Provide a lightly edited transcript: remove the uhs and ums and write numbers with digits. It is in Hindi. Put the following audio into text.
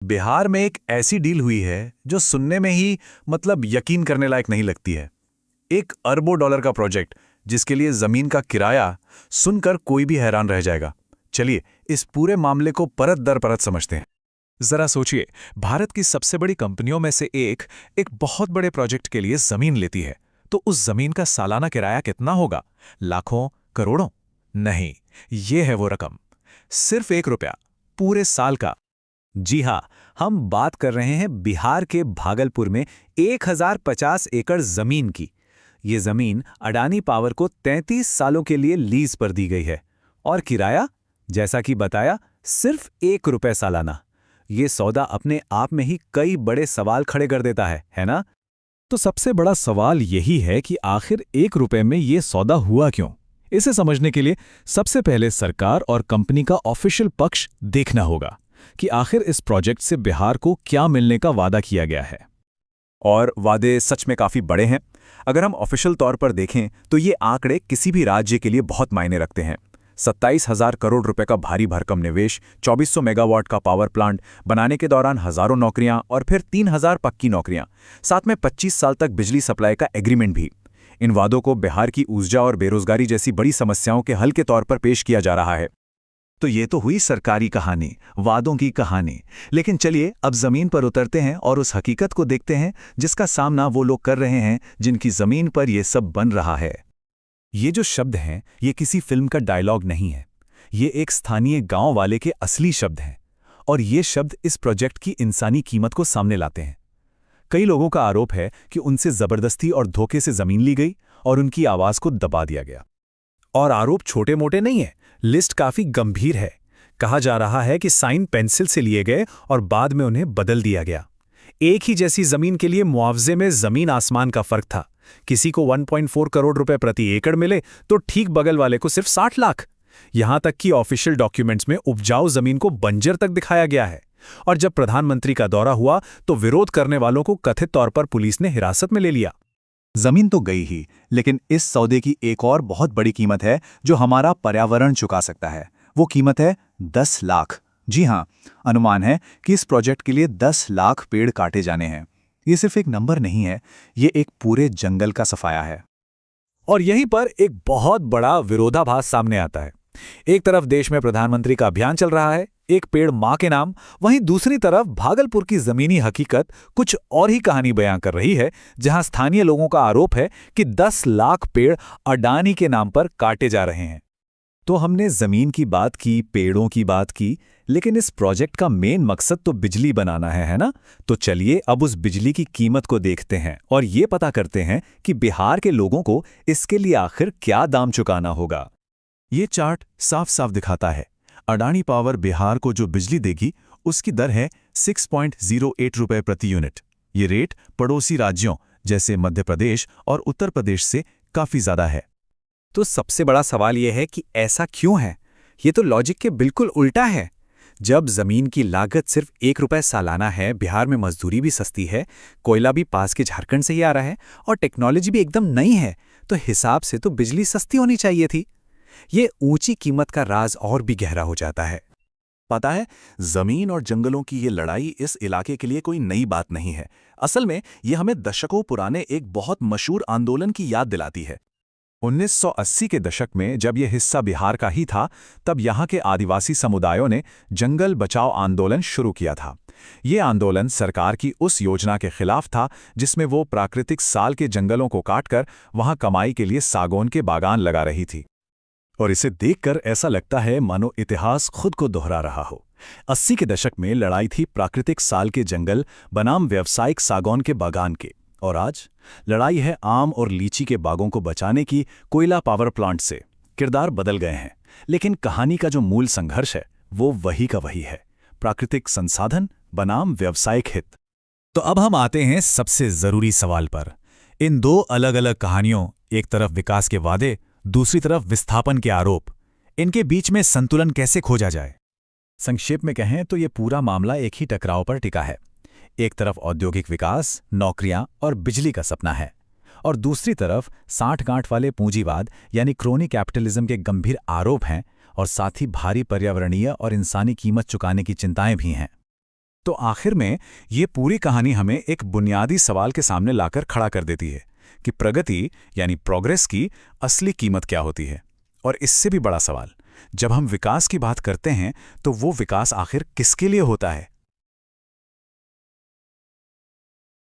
बिहार में एक ऐसी डील हुई है जो सुनने में ही मतलब यकीन करने लायक नहीं लगती है। एक अरबों डॉलर का प्रोजेक्ट जिसके लिए जमीन का किराया सुनकर कोई भी हैरान रह जाएगा। चलिए इस पूरे मामले को परत दर परत समझते हैं। जरा सोचिए, भारत की सबसे बड़ी कंपनियों में से एक बहुत बड़े प्रोजेक्ट के लिए जमीन लेती है, तो उस जमीन का सालाना किराया कितना होगा? लाखों, करोड़ों? नहीं, ये है वो रकम, सिर्फ ₹1 पूरे साल का। जी हाँ, हम बात कर रहे हैं बिहार के भागलपुर में 1050 एकड़ जमीन की। ये जमीन अडानी पावर को 33 सालों के लिए लीज पर दी गई है। और किराया, जैसा कि बताया, सिर्फ ₹1 सालाना। ये सौदा अपने आप में ही कई बड़े सवाल खड़े कर देता है ना? तो सबसे बड़ा सवाल यही है कि आखिर ₹1 में ये सौदा हुआ क्यों? इसे समझने के लिए सबसे पहले सरकार और कंपनी का ऑफिशियल पक्ष देखना होगा कि आखिर इस प्रोजेक्ट से बिहार को क्या मिलने का वादा किया गया है। और वादे सच में काफी बड़े हैं। अगर हम ऑफिशियल तौर पर देखें तो ये आंकड़े किसी भी राज्य के लिए बहुत मायने रखते हैं। 27,000 करोड़ रुपए का भारी भरकम निवेश, 2400 मेगावाट का पावर प्लांट बनाने के दौरान हजारों नौकरियां और फिर 3,000 पक्की नौकरियां, साथ में 25 साल तक बिजली सप्लाई का एग्रीमेंट भी। इन वादों को बिहार की ऊर्जा और बेरोजगारी जैसी बड़ी समस्याओं के हल के तौर पर पेश किया जा रहा है। तो ये तो हुई सरकारी कहानी, वादों की कहानी। लेकिन चलिए अब जमीन पर उतरते हैं और उस हकीकत को देखते हैं जिसका सामना वो लोग कर रहे हैं जिनकी जमीन पर ये सब बन रहा है। ये जो शब्द हैं, ये किसी फिल्म का डायलॉग नहीं है। ये एक स्थानीय गांव वाले के असली शब्द हैं। और ये शब्द इस प्रोजेक्ट की इंसानी कीमत को सामने लाते हैं। कई लोगों का आरोप है कि उनसे जबरदस्ती और धोखे से जमीन ली गई और उनकी आवाज को दबा दिया गया। और आरोप छोटे मोटे नहीं है, लिस्ट काफी गंभीर है। कहा जा रहा है कि साइन पेंसिल से लिए गए और बाद में उन्हें बदल दिया गया। एक ही जैसी जमीन के लिए मुआवजे में जमीन आसमान का फर्क था। किसी को 1.4 करोड़ रुपए प्रति एकड़ मिले तो ठीक बगल वाले को सिर्फ 60 लाख। यहां तक कि ऑफिशियल डॉक्यूमेंट्स में उपजाऊ जमीन को बंजर तक दिखाया गया है। और जब प्रधानमंत्री का दौरा हुआ तो विरोध करने वालों को कथित तौर पर पुलिस ने हिरासत में ले लिया। जमीन तो गई ही, लेकिन इस सौदे की एक और बहुत बड़ी कीमत है जो हमारा पर्यावरण चुका सकता है। वो कीमत है 10 लाख। जी हाँ, अनुमान है कि इस प्रोजेक्ट के लिए 10 लाख पेड़ काटे जाने हैं। ये सिर्फ एक नंबर नहीं है, ये एक पूरे जंगल का सफाया है। और यहीं पर एक बहुत बड़ा विरोधाभास सामने आता है। एक तरफ देश में प्रधानमंत्री का अभियान चल रहा है, एक पेड़ मां के नाम, वहीं दूसरी तरफ भागलपुर की जमीनी हकीकत कुछ और ही कहानी बयां कर रही है, जहां स्थानीय लोगों का आरोप है कि 10 लाख पेड़ अडानी के नाम पर काटे जा रहे हैं। तो हमने जमीन की बात की, पेड़ों की बात की, लेकिन इस प्रोजेक्ट का मेन मकसद तो बिजली बनाना है ना? तो चलिए अब उस बिजली की कीमत को देखते हैं और ये पता करते हैं कि बिहार के लोगों को इसके लिए आखिर क्या दाम चुकाना होगा। ये चार्ट साफ साफ दिखाता है अडानी पावर बिहार को जो बिजली देगी उसकी दर है 6.08 रुपए प्रति यूनिट। ये रेट पड़ोसी राज्यों जैसे मध्य प्रदेश और उत्तर प्रदेश से काफी ज्यादा है। तो सबसे बड़ा सवाल यह है कि ऐसा क्यों है? ये तो लॉजिक के बिल्कुल उल्टा है। जब जमीन की लागत सिर्फ ₹1 सालाना है, बिहार में मजदूरी भी सस्ती है, कोयला भी पास के झारखंड से ही आ रहा है और टेक्नोलॉजी भी एकदम नई है, तो हिसाब से तो बिजली सस्ती होनी चाहिए थी। ये ऊंची कीमत का राज और भी गहरा हो जाता है। पता है, जमीन और जंगलों की ये लड़ाई इस इलाके के लिए कोई नई बात नहीं है। असल में ये हमें दशकों पुराने एक बहुत मशहूर आंदोलन की याद दिलाती है। 1980 के दशक में जब यह हिस्सा बिहार का ही था, तब यहाँ के आदिवासी समुदायों ने जंगल बचाओ आंदोलन शुरू किया था। ये आंदोलन सरकार की उस योजना के खिलाफ था जिसमें वो प्राकृतिक साल के जंगलों को काटकर वहाँ कमाई के लिए सागौन के बागान लगा रही थी। और इसे देखकर ऐसा लगता है मानो इतिहास खुद को दोहरा रहा हो। 80 के दशक में लड़ाई थी प्राकृतिक साल के जंगल बनाम व्यावसायिक सागौन के बागान के, और आज लड़ाई है आम और लीची के बागों को बचाने की कोयला पावर प्लांट से। किरदार बदल गए हैं, लेकिन कहानी का जो मूल संघर्ष है वो वही का वही है, प्राकृतिक संसाधन बनाम व्यावसायिक हित। तो अब हम आते हैं सबसे जरूरी सवाल पर। इन दो अलग अलग कहानियों, एक तरफ विकास के वादे, दूसरी तरफ विस्थापन के आरोप, इनके बीच में संतुलन कैसे खोजा जाए? संक्षेप में कहें तो ये पूरा मामला एक ही टकराव पर टिका है। एक तरफ औद्योगिक विकास, नौकरियां और बिजली का सपना है, और दूसरी तरफ साठगांठ वाले पूंजीवाद यानी क्रोनी कैपिटलिज्म के गंभीर आरोप हैं, और साथ ही भारी पर्यावरणीय और इंसानी कीमत चुकाने की चिंताएं भी हैं। तो आखिर में ये पूरी कहानी हमें एक बुनियादी सवाल के सामने लाकर खड़ा कर देती है कि प्रगति यानी प्रोग्रेस की असली कीमत क्या होती है। और इससे भी बड़ा सवाल, जब हम विकास की बात करते हैं तो वो विकास आखिर किसके लिए होता है?